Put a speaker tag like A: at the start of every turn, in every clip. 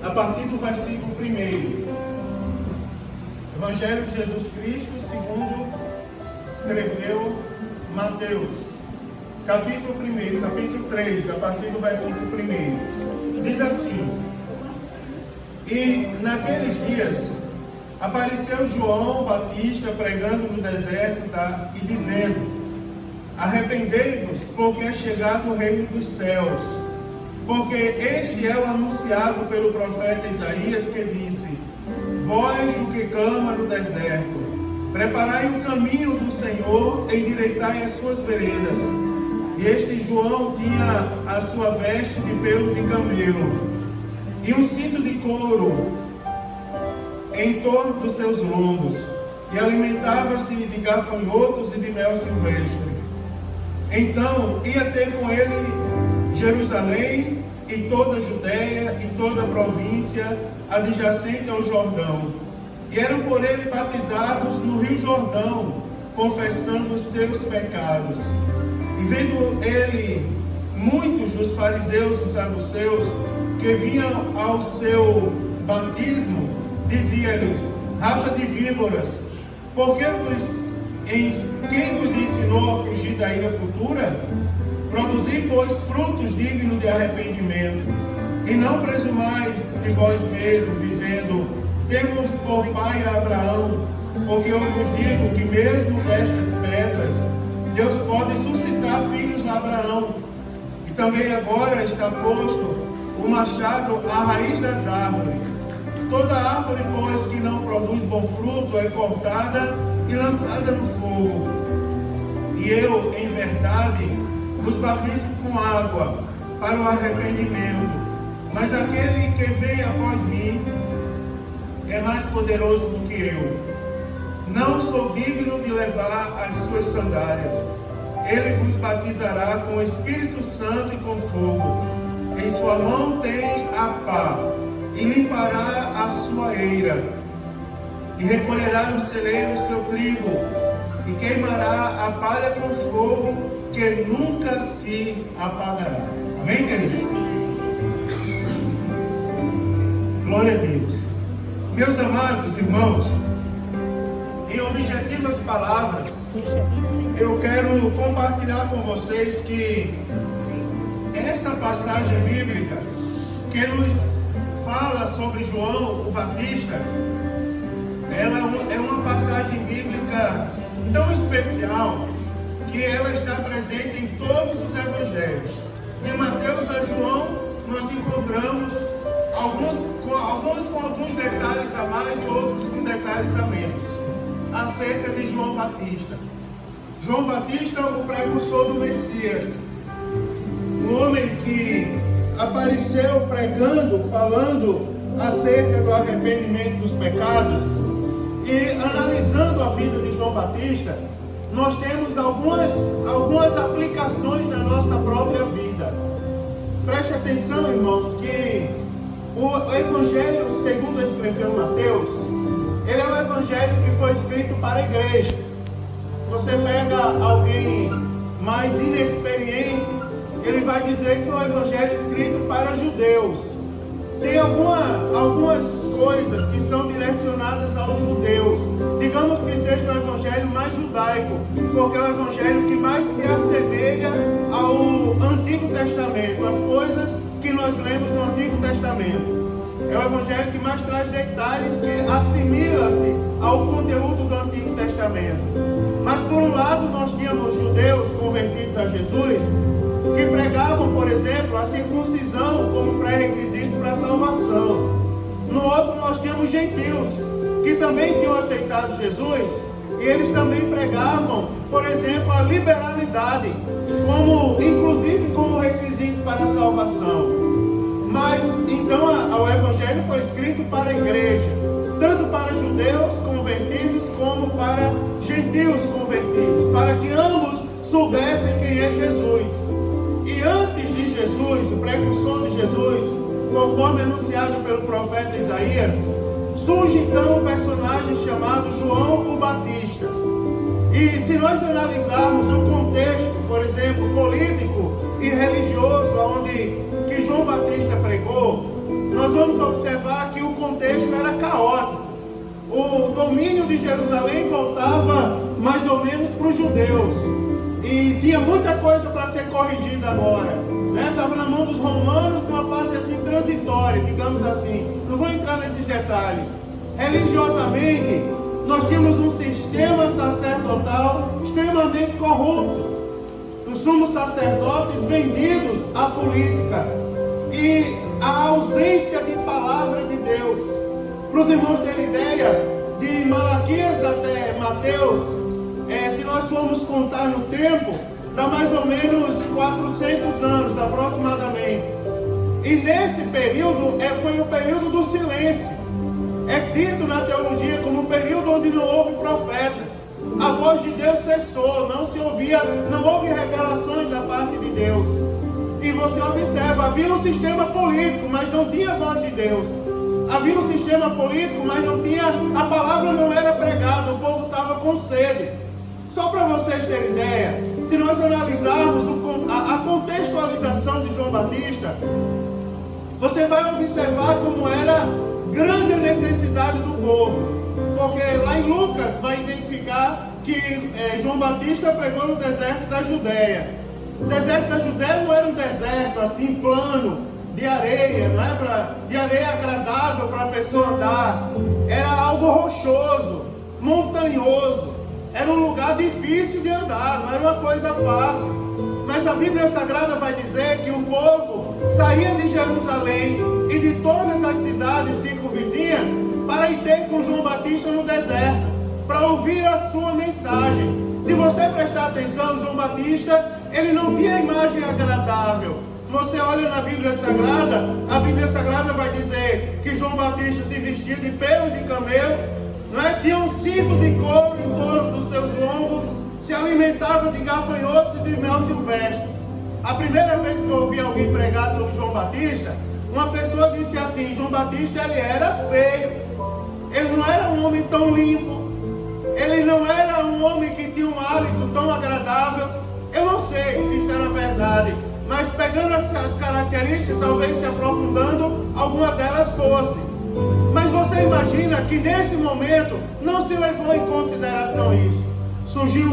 A: a partir do versículo 1. Evangelho de Jesus Cristo, segundo escreveu Mateus, capítulo 1, capítulo 3, a partir do versículo 1. Diz assim: E naqueles dias apareceu João Batista pregando no deserto e dizendo: Arrependei-vos, porque é chegado o reino dos céus. Porque este é o anunciado pelo profeta Isaías, que disse: Voz do que clama no deserto, preparai o caminho do Senhor, endireitai as suas veredas. E este João tinha a sua veste de pelos de camelo e um cinto de couro em torno dos seus lombos, e alimentava-se de gafanhotos e de mel silvestre. Então ia ter com ele Jerusalém e toda a Judéia e toda a província adjacente ao Jordão, e eram por ele batizados no rio Jordão, confessando os seus pecados. E vendo ele muitos dos fariseus e saduceus que vinham ao seu batismo, dizia-lhes: Raça de víboras, quem vos ensinou a fugir da ira futura? Produzi, pois, frutos dignos de arrependimento, e não presumais de vós mesmos, dizendo: Temos por pai Abraão, porque eu vos digo que mesmo destas pedras Deus pode suscitar filhos a Abraão. E também agora está posto o machado à raiz das árvores. Toda árvore, pois, que não produz bom fruto é cortada e lançada no fogo. E eu, em verdade, vos batizo com água para o arrependimento, mas aquele que vem após mim é mais poderoso do que eu. Não sou digno de levar as suas sandálias. Ele vos batizará com o Espírito Santo e com fogo. Em sua mão tem a pá, e limpará a sua eira, e recolherá no celeiro o seu trigo, e queimará a palha com fogo, que nunca se apagará. Amém, queridos? Glória a Deus. Meus amados irmãos, em objetivas palavras, eu quero compartilhar com vocês que essa passagem bíblica que nos fala sobre João o Batista, ela é uma passagem bíblica tão especial que ela está presente em todos os evangelhos. De Mateus a João, nós encontramos alguns com alguns detalhes a mais, outros com detalhes a menos, acerca de João Batista. João Batista, o precursor do Messias, um homem que apareceu pregando, falando acerca do arrependimento dos pecados. E analisando a vida de João Batista, nós temos algumas aplicações na nossa própria vida. Preste atenção, irmãos, que o Evangelho segundo escreveu Mateus, ele é um Evangelho que foi escrito para a igreja. Você pega alguém mais inexperiente, ele vai dizer que foi um Evangelho escrito para judeus. Tem algumas coisas que são direcionadas aos judeus. Digamos que seja o evangelho mais judaico, porque é o evangelho que mais se assemelha ao Antigo Testamento, as coisas que nós lemos no Antigo Testamento. É o evangelho que mais traz detalhes, que assimila-se ao conteúdo do Antigo Testamento. Mas por um lado nós tínhamos judeus convertidos a Jesus, que pregavam, por exemplo, a circuncisão como pré-requisito para a salvação. No outro nós tínhamos gentios, que também tinham aceitado Jesus, e eles também pregavam, por exemplo, a liberalidade, inclusive como requisito para a salvação. Mas, então, o Evangelho foi escrito para a igreja, tanto para judeus convertidos, como para gentios convertidos, para que ambos soubessem quem é Jesus. E antes de Jesus, o precursor de Jesus, conforme anunciado pelo profeta Isaías, surge então um personagem chamado João o Batista. E se nós analisarmos o contexto, por exemplo, político e religioso, onde que João Batista pregou, nós vamos observar que o contexto era caótico. O domínio de Jerusalém voltava mais ou menos para os judeus. E tinha muita coisa para ser corrigida agora. Estava na mão dos romanos, numa fase assim transitória, digamos assim. Não vou entrar nesses detalhes. Religiosamente, nós tínhamos um sistema sacerdotal extremamente corrupto. Os sumos sacerdotes vendidos à política e à ausência de palavra de Deus. Para os irmãos terem ideia, de Malaquias até Mateus, se nós formos contar no tempo, dá mais ou menos 400 anos aproximadamente. E nesse período foi o período do silêncio. É dito na teologia como um período onde não houve profetas. A voz de Deus cessou, não se ouvia, não houve revelações da parte de Deus. E você observa, havia um sistema político, mas não tinha voz de Deus. Havia um sistema político, mas não tinha, a palavra não era pregada, o povo estava com sede. Só para vocês terem ideia, se nós analisarmos a contextualização de João Batista, você vai observar como era grande a necessidade do povo. Porque lá em Lucas vai identificar que João Batista pregou no deserto da Judéia. O deserto da Judéia não era um deserto assim plano, de areia, não é de areia agradável para a pessoa andar. Era algo rochoso, montanhoso. Era um lugar difícil de andar, não era uma coisa fácil. Mas a Bíblia Sagrada vai dizer que o povo saía de Jerusalém e de todas as cidades circunvizinhas para ir ter com João Batista no deserto, para ouvir a sua mensagem. Se você prestar atenção, João Batista, ele não tinha imagem agradável. Se você olha na Bíblia Sagrada, a Bíblia Sagrada vai dizer que João Batista se vestia de pelos de camelo, tinha um cinto de couro em torno dos seus lombos, se alimentava de gafanhotos e de mel silvestre. A primeira vez que eu ouvi alguém pregar sobre João Batista, uma pessoa disse assim: João Batista, ele era feio, ele não era um homem tão limpo, ele não era um homem que tinha um hálito tão agradável. Eu não sei se isso era verdade, mas pegando as características, talvez se aprofundando, alguma delas fosse. Mas você imagina que nesse momento não se levou em consideração isso. Surgiu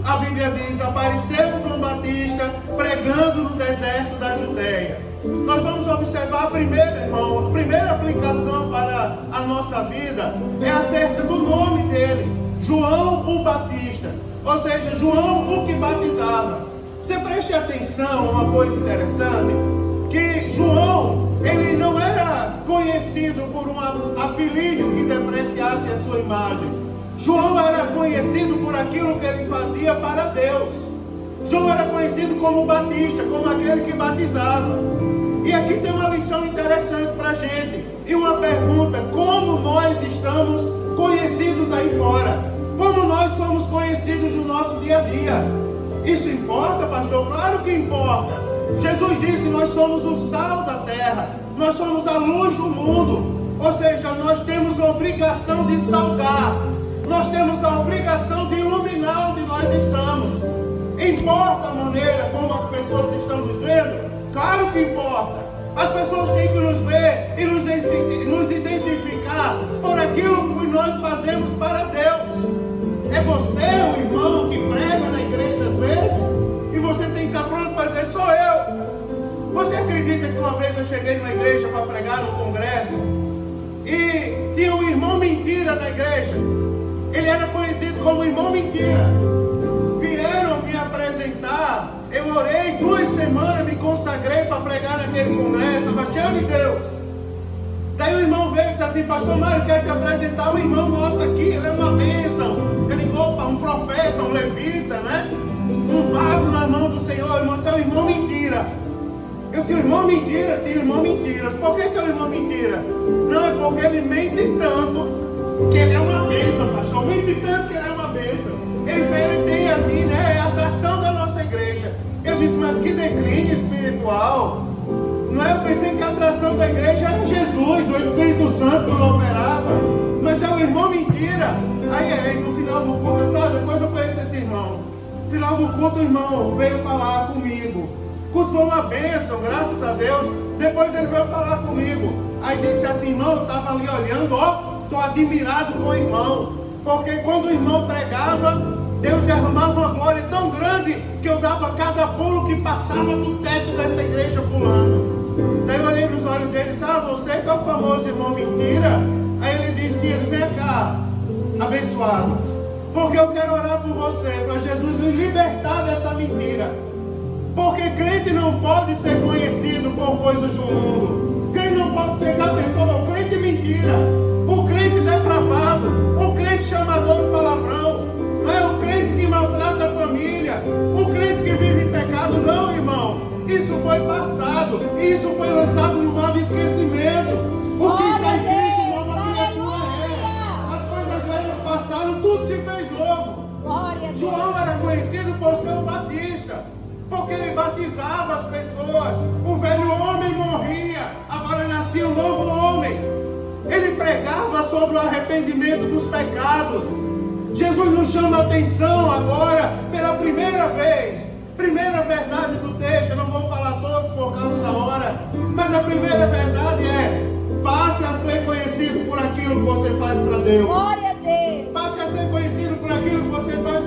A: a Bíblia diz, apareceu João Batista pregando no deserto da Judéia. Nós vamos observar a primeira aplicação para a nossa vida é acerca do nome dele, João o Batista, ou seja, João o que batizava. Você preste atenção a uma coisa interessante, que João, ele não era conhecido por um apelido que depreciasse a sua imagem. João era conhecido por aquilo que ele fazia para Deus. João era conhecido como Batista, como aquele que batizava. E aqui tem uma lição interessante para a gente. E uma pergunta: como nós estamos conhecidos aí fora? Como nós somos conhecidos no nosso dia a dia? Isso importa, pastor? Claro que importa. Jesus disse: nós somos o sal da terra, nós somos a luz do mundo. Ou seja, nós temos a obrigação de salgar, nós temos a obrigação de iluminar onde nós estamos. Importa a maneira como as pessoas estão nos vendo? Claro que importa. As pessoas têm que nos ver e nos identificar por aquilo que nós fazemos para Deus. É você, o irmão, que prega na igreja às vezes, e você tem que estar pronto para dizer: sou eu. Você acredita que uma vez eu cheguei numa igreja para pregar num congresso e tinha um irmão mentira na igreja? Ele era conhecido como irmão mentira. Vieram me apresentar, eu orei 2 semanas, me consagrei para pregar naquele congresso, estava cheio de Deus. Daí o irmão veio e disse assim: pastor Mário, quero te apresentar um irmão nosso aqui, ele é uma bênção. Eu digo: opa, um profeta, um levita, né? Um vaso na mão do Senhor. Irmão, você é um irmão mentira. Eu disse: irmão mentira? Sim, irmão mentiras. Por que é o irmão mentira? Não, é porque ele mente tanto que ele é uma bênção, pastor. Mente tanto que ele é uma bênção. Ele tem assim, né? É a atração da nossa igreja. Eu disse: mas que declínio espiritual. Não é? Eu pensei que a atração da igreja era Jesus, o Espírito Santo que não operava. Mas é o irmão mentira. Aí no final do culto, eu disse: depois eu conheço esse irmão. No final do culto, o irmão veio falar comigo. O culto foi uma bênção, graças a Deus. Depois ele veio falar comigo. Aí disse assim: irmão, eu estava ali olhando, estou admirado com o irmão, porque quando o irmão pregava, Deus derramava uma glória tão grande que eu dava cada pulo que passava do teto dessa igreja pulando. Daí eu olhei nos olhos dele e disse: você que é o famoso irmão mentira? Aí ele disse: vem cá, abençoado, porque eu quero orar por você, para Jesus lhe libertar dessa mentira. Porque crente não pode ser conhecido por coisas do mundo. Crente não pode pegar a pessoa, o crente mentira, o crente depravado, o crente chamador de palavrão, não é o crente que maltrata a família, o crente que vive em pecado. Não, irmão, isso foi passado, isso foi lançado no mar de esquecimento. O que está em Cristo, nova criatura é. As coisas velhas passaram, tudo se fez novo. João era conhecido por ser um batista, porque ele batizava as pessoas. O velho homem morria, agora nascia um novo homem. Ele pregava sobre o arrependimento dos pecados. Jesus nos chama a atenção agora, pela primeira vez. Primeira verdade do texto, eu não vou falar todos por causa da hora, mas a primeira verdade é: passe a ser conhecido por aquilo que você faz para Deus.
B: Glória a Deus.
A: Passe a ser conhecido por aquilo que você faz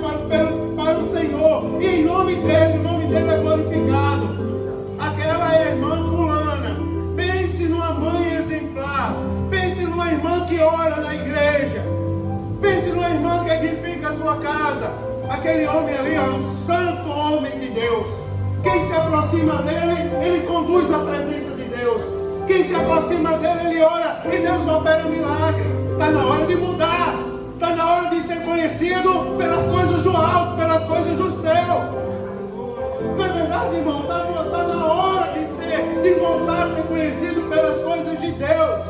A: para o Senhor. E em nome dele, o nome dele é glorificado. Aquela é a irmã fulana. Pense numa mãe exemplar. Pense numa irmã que ora na igreja. Pense numa irmã que edifica a sua casa. Aquele homem ali é um santo homem de Deus. Quem se aproxima dele, ele conduz a presença de Deus. Quem se aproxima dele, ele ora e Deus opera um milagre. Está na hora de mudar. Está na hora de ser conhecido pelas coisas do alto, pelas coisas do céu. Não é verdade, irmão? Está na hora de voltar a ser conhecido pelas coisas de Deus.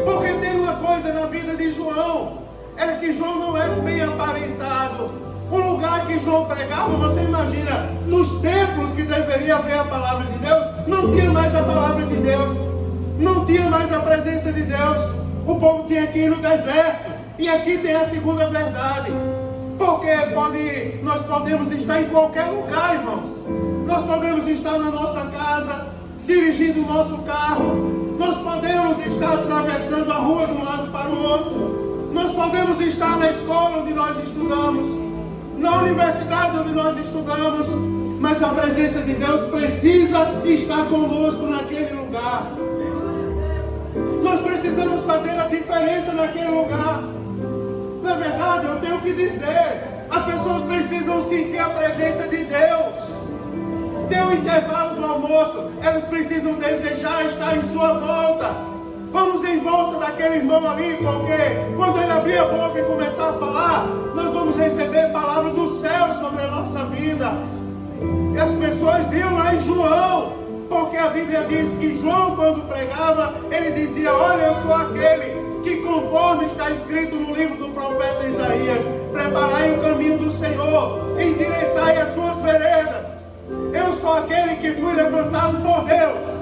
A: Porque tem uma coisa na vida de João, é que João não era bem aparentado. O lugar que João pregava, você imagina, nos templos que deveria haver a palavra de Deus, não tinha mais a palavra de Deus, não tinha mais a presença de Deus. O povo tinha que ir no deserto. E aqui tem a segunda verdade. Porque nós podemos estar em qualquer lugar, irmãos. Nós podemos estar na nossa casa, dirigindo o nosso carro. Nós podemos estar atravessando a rua de um lado para o outro. Nós podemos estar na escola onde nós estudamos, na universidade onde nós estudamos. Mas a presença de Deus precisa estar conosco naquele lugar. Nós precisamos fazer a diferença naquele lugar. Na verdade, eu tenho que dizer, as pessoas precisam sentir a presença de Deus. Tem um intervalo do almoço, elas precisam desejar estar em sua volta. Vamos em volta daquele irmão ali, porque quando ele abrir a boca e começar a falar, nós vamos receber a palavra do céu sobre a nossa vida. E as pessoas iam lá em João, porque a Bíblia diz que João, quando pregava, ele dizia: olha, eu sou aquele que, conforme está escrito no livro do profeta Isaías, preparai o caminho do Senhor, endireitai as suas veredas. Eu sou aquele que fui levantado por Deus.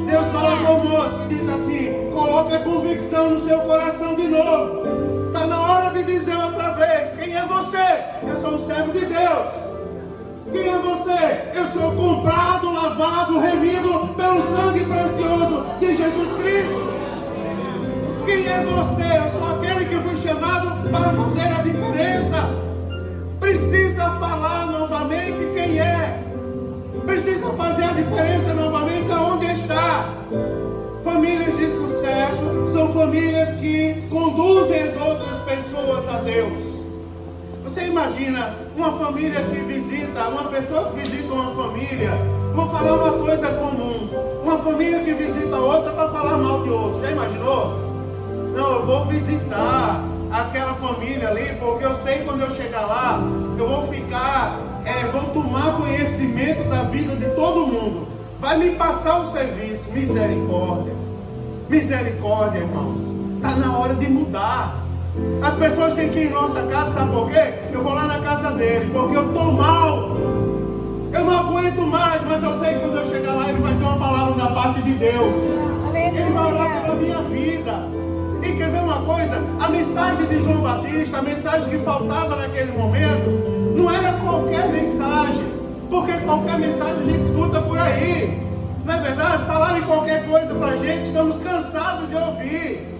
A: Deus fala conosco e diz assim: coloque a convicção no seu coração de novo. Está na hora de dizer outra vez: quem é você? Eu sou um servo de Deus. Quem é você? Eu sou comprado, lavado, remido pelo sangue precioso de Jesus Cristo. Quem é você? Eu sou aquele que fui chamado para fazer a diferença. Precisa falar novamente quem é. Precisa fazer a diferença novamente aonde está. Famílias de sucesso são famílias que conduzem as outras pessoas a Deus. Você imagina uma família que visita, uma pessoa que visita uma família. Vou falar uma coisa comum: uma família que visita outra para falar mal de outro. Já imaginou? Não, eu vou visitar aquela família ali, porque eu sei que quando eu chegar lá, eu vou ficar, vou tomar conhecimento da vida de todo mundo. Vai me passar o serviço. Misericórdia. Misericórdia, irmãos. Está na hora de mudar. As pessoas têm que ir em nossa casa, sabe por quê? Eu vou lá na casa dele, porque eu estou mal. Eu não aguento mais, mas eu sei que quando eu chegar lá, ele vai ter uma palavra da parte de Deus. Ele vai orar pela minha vida. E quer ver uma coisa? A mensagem de João Batista, a mensagem que faltava naquele momento, não era qualquer mensagem, porque qualquer mensagem a gente escuta por aí. Não é verdade? Falarem qualquer coisa para a gente, estamos cansados de ouvir.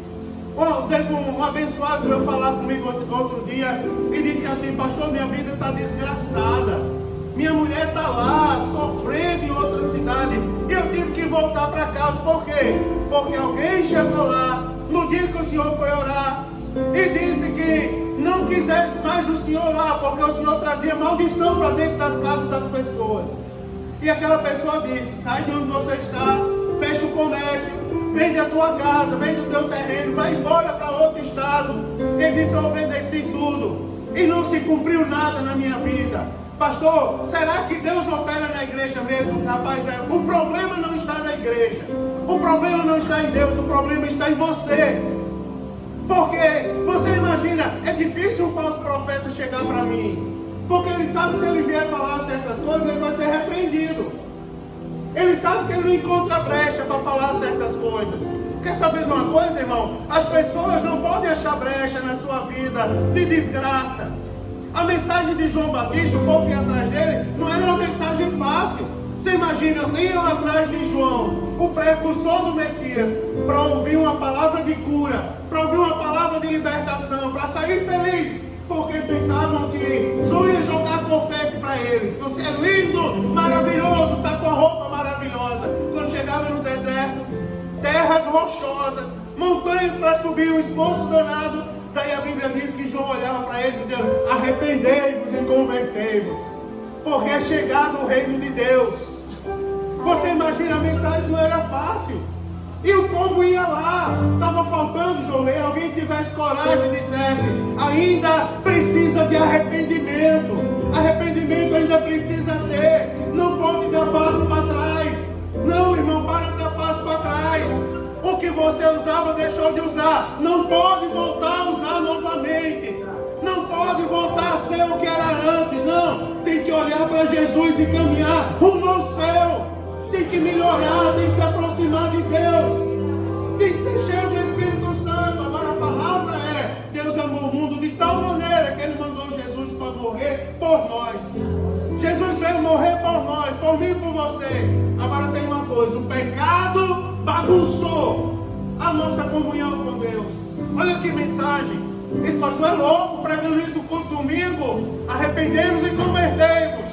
A: Teve um abençoado veio falar comigo outro dia e disse assim: pastor, minha vida está desgraçada. Minha mulher está lá, sofrendo em outra cidade. E eu tive que voltar para casa. Por quê? Porque alguém chegou lá, no dia que o senhor foi orar, e disse que não quisesse mais o senhor lá, porque o senhor trazia maldição para dentro das casas das pessoas. E aquela pessoa disse: sai de onde você está, fecha o comércio, vende a tua casa, vende o teu terreno, vai embora para outro estado. Ele disse: eu obedeci tudo e não se cumpriu nada na minha vida. Pastor, será que Deus opera na igreja mesmo? Rapaz, o problema não está na igreja, o problema não está em Deus, o problema está em você. Porque você imagina, é difícil um falso profeta chegar para mim, porque ele sabe que se ele vier falar certas coisas, ele vai ser repreendido. Ele sabe que ele não encontra brecha para falar certas coisas. Quer saber de uma coisa, irmão? As pessoas não podem achar brecha na sua vida de desgraça. A mensagem de João Batista, o povo ia atrás dele, não era uma mensagem fácil. Você imagina, iam atrás de João, o precursor do Messias, para ouvir uma palavra de cura, para ouvir uma palavra de libertação, para sair feliz, porque pensavam que João ia jogar confete para eles. Você é lindo, maravilhoso, está com a roupa maravilhosa. Quando chegava no deserto, terras rochosas, montanhas para subir, um esforço danado. Daí a Bíblia diz que João olhava para eles e dizia: arrependei-vos e convertei-vos, porque é chegado o reino de Deus. Você imagina, a mensagem não era fácil. E o povo ia lá, estava faltando, João, alguém tivesse coragem e dissesse: ainda precisa de arrependimento, arrependimento ainda precisa ter, não pode dar passo para trás. Não, irmão, para de dar passo para trás. O que você usava, deixou de usar, não pode voltar a usar novamente, não pode voltar a ser o que era antes. Não, tem que olhar para Jesus e caminhar rumo ao céu. Tem que melhorar, tem que se aproximar de Deus, tem que ser cheio do Espírito Santo. Agora a palavra é: Deus amou o mundo de tal maneira que Ele mandou Jesus para morrer por nós. Jesus veio morrer por nós, por mim e por você. Agora tem uma coisa: o pecado bagunçou a nossa comunhão com Deus. Olha que mensagem. Esse pastor é louco pregando isso por domingo. Arrependemos e convertemos.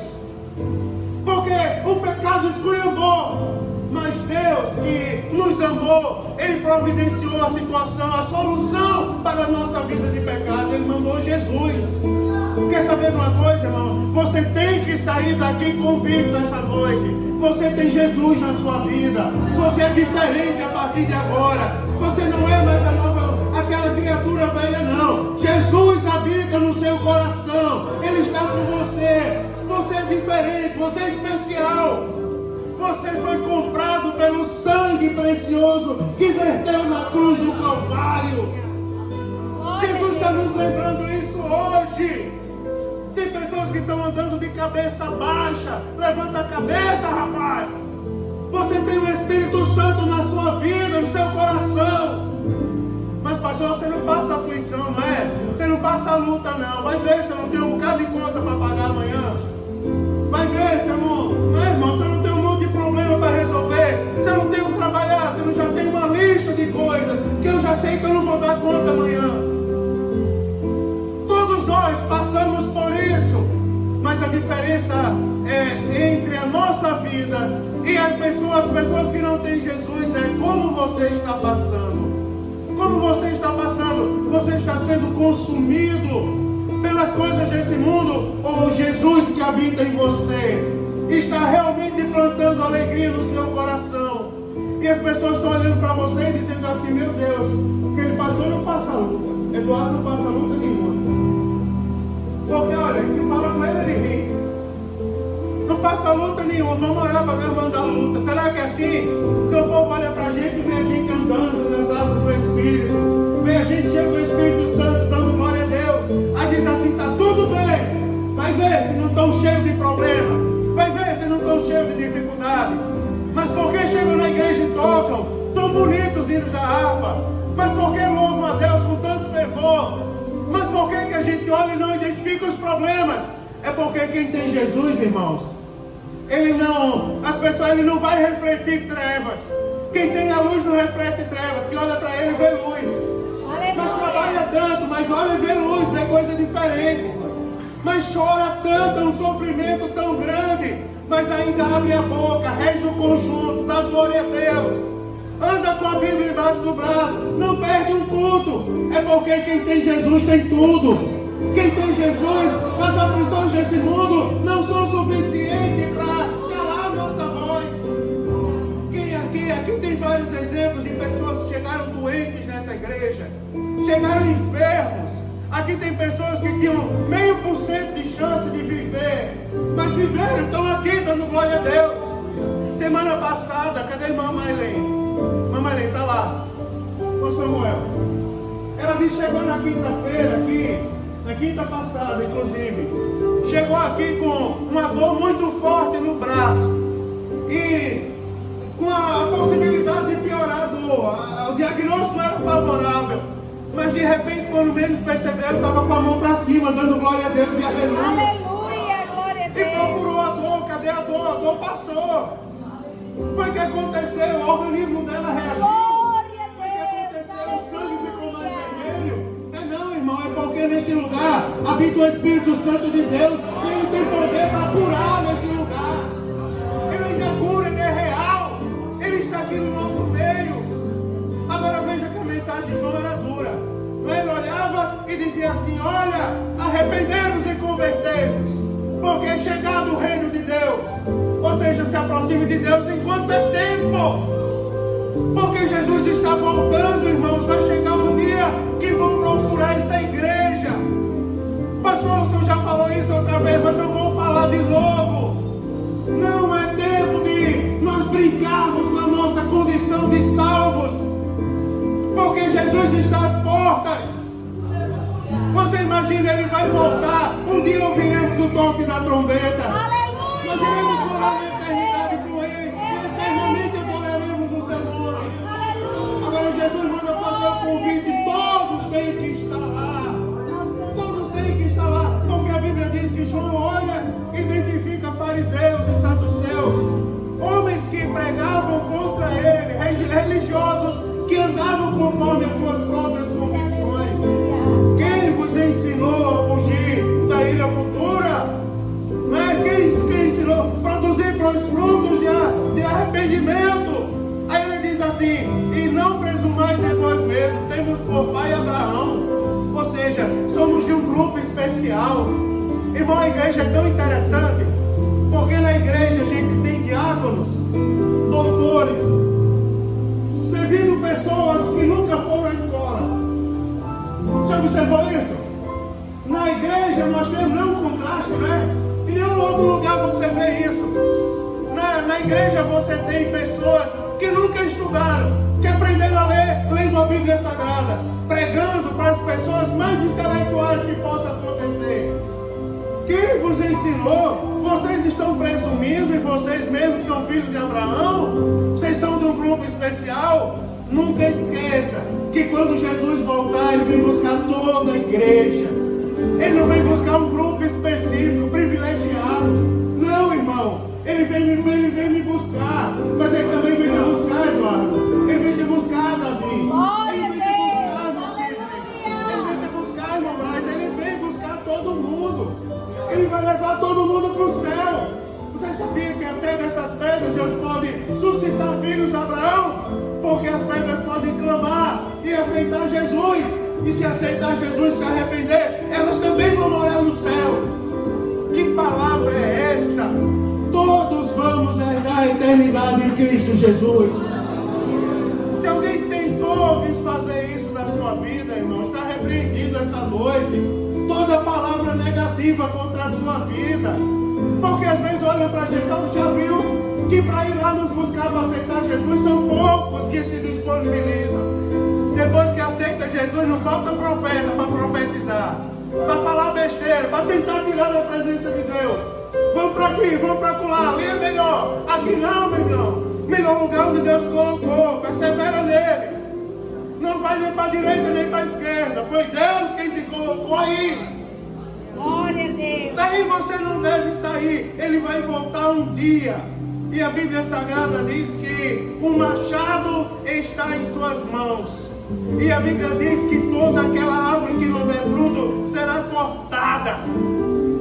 A: Porque o pecado esculhambou, mas Deus que nos amou, Ele providenciou a situação, a solução para a nossa vida de pecado. Ele mandou Jesus. Quer saber de uma coisa, irmão? Você tem que sair daqui convicto essa noite. Você tem Jesus na sua vida. Você é diferente a partir de agora. Você não é mais aquela criatura velha, não. Jesus habita no seu coração. Ele está com você. Você é diferente, você é especial. Você foi comprado pelo sangue precioso que verteu na cruz do Calvário. Jesus está nos lembrando isso hoje. Tem pessoas que estão andando de cabeça baixa. Levanta a cabeça, rapaz. Você tem o Espírito Santo na sua vida, no seu coração. Mas pastor, você não passa aflição, não é? Você não passa luta, não. Vai ver, você não tem um bocado de conta para pagar amanhã. Vai ver, você não é, irmão? Você não tem um monte de problema para resolver. Você não tem que trabalhar, você não já tem uma lista de coisas que eu já sei que eu não vou dar conta amanhã. Todos nós passamos por isso, mas a diferença é entre a nossa vida e as pessoas que não têm Jesus é como você está passando. Como você está passando? Você está sendo consumido pelas coisas desse mundo, ou Jesus que habita em você está realmente plantando alegria no seu coração? E as pessoas estão olhando para você e dizendo assim: meu Deus, aquele pastor não passa luta, Eduardo não passa luta nenhuma. Porque olha, quem fala com ele, ele ri. Não passa luta nenhuma, vamos orar para Deus mandar luta. Será que é assim? Que o povo olha para a gente e vê a gente andando nas asas do Espírito, vê a gente cheio do Espírito Santo, dando glória a Deus. Aí diz assim: está tudo bem. Vai ver se não estão cheios de problema, vai ver se não estão cheios de dificuldade. Mas por que chegam na igreja e tocam tão bonitos hinos da harpa? Mas por que louvam a Deus com tanto fervor? Mas por que a gente olha e não identifica os problemas? É porque quem tem Jesus, irmãos, Ele não vai refletir trevas. Quem tem a luz não reflete trevas. Quem olha para ele vê luz. Mas trabalha tanto, mas olha e vê luz, vê coisa diferente. Mas chora tanto, é um sofrimento tão grande, mas ainda abre a boca, rege o conjunto, dá glória a Deus. Anda com a Bíblia embaixo do braço, não perde um culto. É porque quem tem Jesus tem tudo. Quem tem Jesus, as aflições desse mundo não são suficientes para calar a nossa voz. Aqui tem vários exemplos de pessoas que chegaram doentes nessa igreja, chegaram enfermos. Aqui tem pessoas que tinham 0,5% de chance de viver, mas viveram, estão aqui dando glória a Deus. Semana passada, cadê a irmã Maylene? Maylene está lá, com Samuel. Ela disse, chegou na quinta-feira aqui, na quinta passada inclusive, chegou aqui com uma dor muito forte no braço e com a possibilidade de piorar a dor. O diagnóstico não era favorável, mas de repente, quando menos percebeu, estava com a mão para cima, dando glória a Deus e aleluia.
B: Aleluia, glória a Deus.
A: E procurou a dor, cadê a dor? A dor passou. Foi o que aconteceu, o organismo dela reagiu.
B: Glória a
A: Foi o que
B: Deus.
A: aconteceu, o sangue ficou mais vermelho. Não, irmão, é porque neste lugar habita o Espírito Santo de Deus e Ele tem poder para curar neste lugar. Ele ainda cura, Ele é real. Ele está aqui no nosso meio. Agora veja que a mensagem de João era dura. Ele olhava e dizia assim, olha, arrependemos e convertemos, porque é chegado o reino de Deus. Ou seja, se aproxime de Deus enquanto é tempo. Porque Jesus está voltando, irmãos. Vai chegar um dia que vão procurar essa igreja. Pastor, o senhor já falou isso outra vez, mas eu vou falar de novo. Não é tempo de nós brincarmos com a nossa condição de salvos, porque Jesus está às portas. Você imagina, Ele vai voltar. Um dia ouviremos o toque da trombeta.
B: Aleluia.
A: Nós iremos morar na eternidade com Ele e eternamente adoraremos o seu nome. Agora Jesus manda fazer o convite. Todos têm que estar lá. Todos têm que estar lá, porque a Bíblia diz que João olha, identifica fariseus e saduceus, homens que pregavam contra ele, religiosos que andavam conforme as suas próprias convicções. Quem vos ensinou a fugir da ira futura? Não é? Quem ensinou a produzir os frutos de arrependimento? Aí ele diz assim, e não presumais em vós mesmos, temos por pai Abraão. Ou seja, somos de um grupo especial. Irmão, a igreja é tão interessante, porque na igreja a gente tem diáconos, doutores, servindo pessoas que nunca foram à escola. Você observou isso? Na igreja nós temos não um contraste, né? Em nenhum outro lugar você vê isso. Na igreja você tem pessoas que nunca estudaram, que aprenderam a ler, lendo a Bíblia Sagrada, pregando para as pessoas mais intelectuais que possa acontecer. Quem vos ensinou? Vocês estão presumindo e vocês mesmos são filhos de Abraão? Vocês são de um grupo especial? Nunca esqueça que quando Jesus voltar, Ele vem buscar toda a igreja. Ele não vem buscar um grupo específico, privilegiado. Não, irmão. Ele vem me buscar. Mas Ele também vem te buscar, Eduardo. Ele vem te buscar, Davi. Ele vem te buscar, meu Sidney. Ele vem te buscar, irmão Braz. Ele vem buscar todo mundo. Ele vai levar todo mundo para o céu. Você sabia que até dessas pedras Deus pode suscitar filhos a Abraão? Porque as pedras podem clamar e aceitar Jesus. E se aceitar Jesus, se arrepender, elas também vão morar no céu. Que palavra é essa? Todos vamos herdar a eternidade em Cristo Jesus. Se alguém tentou desfazer isso da sua vida, irmão, está repreendido essa noite. Toda palavra negativa contra a sua vida. Porque às vezes olham para Jesus, já viu que para ir lá nos buscar para aceitar Jesus são poucos que se disponibilizam. Depois que aceita Jesus, não falta profeta para profetizar, para falar besteira, para tentar tirar da presença de Deus. Vamos para aqui, vamos para lá, ali é melhor. Aqui não, meu irmão. Melhor lugar onde Deus colocou, persevera nele. Não vai nem para a direita nem para a esquerda. Foi Deus quem te colocou aí.
B: Glória Glória a Deus.
A: Daí você não deve sair. Ele vai voltar um dia. E a Bíblia Sagrada diz que o machado está em suas mãos. E a Bíblia diz que toda aquela árvore que não der fruto será cortada.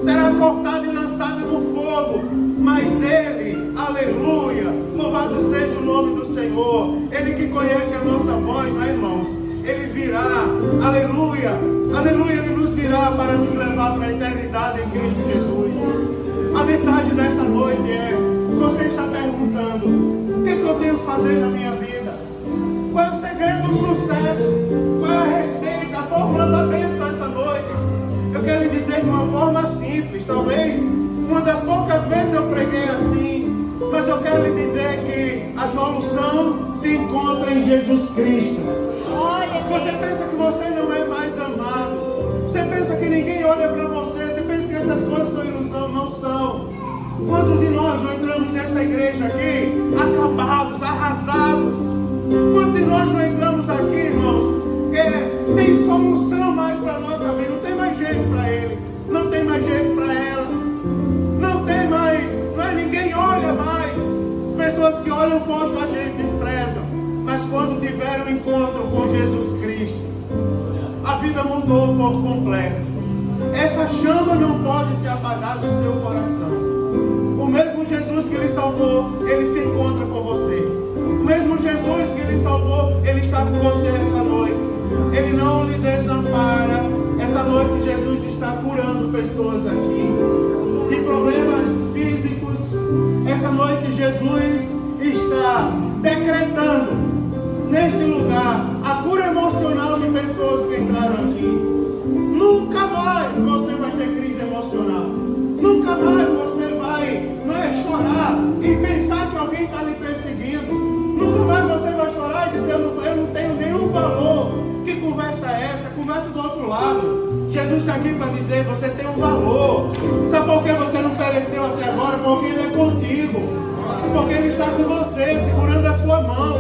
A: Será cortada e lançada no fogo. Mas Ele, aleluia, louvado seja o nome do Senhor. Ele que conhece a nossa voz, né, irmãos? Ele virá, aleluia, aleluia, Ele nos virá para nos levar para a eternidade em Cristo Jesus. A mensagem dessa noite é: você está perguntando, o que eu tenho que fazer na minha vida? Qual é o segredo do sucesso? Qual é a receita, a fórmula da bênção essa noite? Eu quero lhe dizer de uma forma simples. Talvez uma das poucas vezes eu preguei assim, mas eu quero lhe dizer que a solução se encontra em Jesus Cristo. Você pensa que você não é mais amado, você pensa que ninguém olha para você, você pensa que essas coisas são ilusão. Não são. Quantos de nós não entramos nessa igreja aqui acabados, arrasados? Quantos de nós não entramos aqui, irmãos, sem solução mais para a nossa vida? Não tem mais jeito para ele, não tem mais jeito para ela, não tem mais, não é, ninguém olha mais. As pessoas que olham forte da gente desprezam, mas quando tiveram um encontro com Jesus Cristo, a vida mudou por completo. Essa chama não pode se apagar do seu coração. O mesmo Jesus que lhe salvou, Ele se encontra com você. O mesmo Jesus que lhe salvou, Ele está com você essa noite. Ele não lhe desampara. Essa noite Jesus está curando pessoas aqui de problemas físicos. Essa noite Jesus está decretando neste lugar a cura emocional de pessoas que entraram aqui. Nunca mais você vai ter crise emocional. Nunca mais você vai chorar e pensar que alguém está lhe perseguindo. Nunca mais você vai chorar e dizer: eu não tenho nenhum valor. Que conversa é essa? Conversa do outro lado. Jesus está aqui para dizer: você tem um valor. Sabe por que você não pereceu até agora? Porque Ele é contigo. Porque Ele está com você, segurando a sua mão.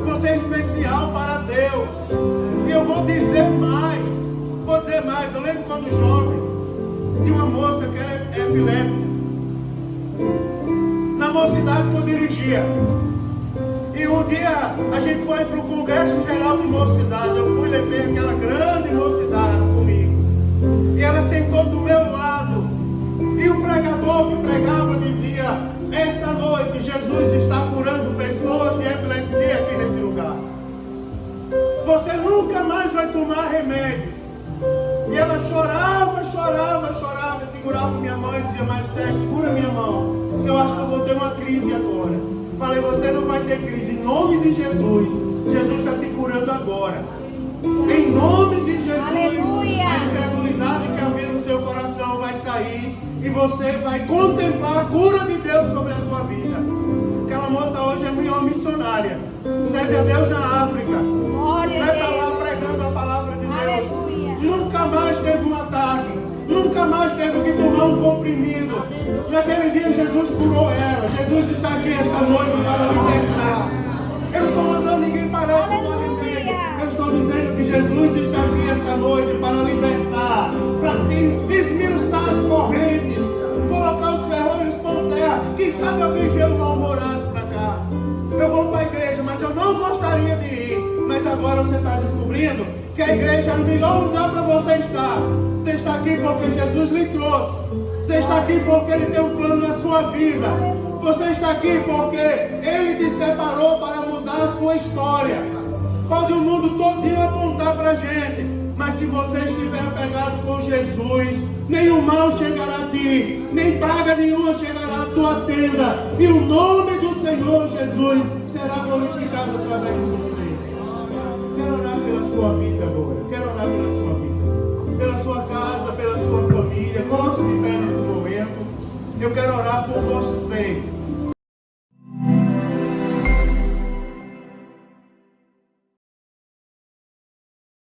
A: Você é especial para Deus. E eu vou dizer mais. Eu lembro quando jovem, tinha uma moça que era epilética. Na mocidade que eu dirigia. E um dia a gente foi para o Congresso Geral de Mocidade. Eu fui levar aquela grande mocidade comigo. E ela sentou do meu lado. E o pregador que pregava dizia: essa noite Jesus está curando pessoas de epilepsia aqui nesse lugar. Você nunca mais vai tomar remédio. E ela chorava, segurava minha mão e dizia: Marcelo, segura minha mão, que eu acho que eu vou ter uma crise agora. Falei: você não vai ter crise, em nome de Jesus. Jesus está te curando agora. Em nome de Jesus. Aleluia. A incredulidade que havia no seu coração vai sair e você vai contemplar a cura de Deus sobre a sua vida. Aquela moça hoje é minha missionária, serve a Deus na África, vai para lá pregando a palavra de Deus. Aleluia. Nunca mais teve um ataque, nunca mais teve que tomar um comprimido. Naquele dia Jesus curou ela. Jesus está aqui essa noite para libertar. Eu não estou mandando ninguém parar de tomar remédio. Eu estou dizendo que Jesus está aqui essa noite para libertar, para esmiuçar as correntes, colocar os ferrolhos por terra. Quem sabe alguém veio mal-humorado para cá. Eu vou para a igreja, mas eu não gostaria de ir. Mas agora você está descobrindo que a igreja é o melhor lugar para você estar. Você está aqui porque Jesus lhe trouxe. Você está aqui porque Ele tem um plano na sua vida. Você está aqui porque Ele te separou para mudar a sua história. Pode o mundo todinho apontar para a gente, mas se você estiver apegado com Jesus, nenhum mal chegará a ti, nem praga nenhuma chegará à tua tenda, e o nome do Senhor Jesus será glorificado através de você. Quero orar pela sua vida agora. Quero orar pela sua vida, pela sua casa, pela sua família. Coloque-se de pé nesse momento. Eu quero orar por você.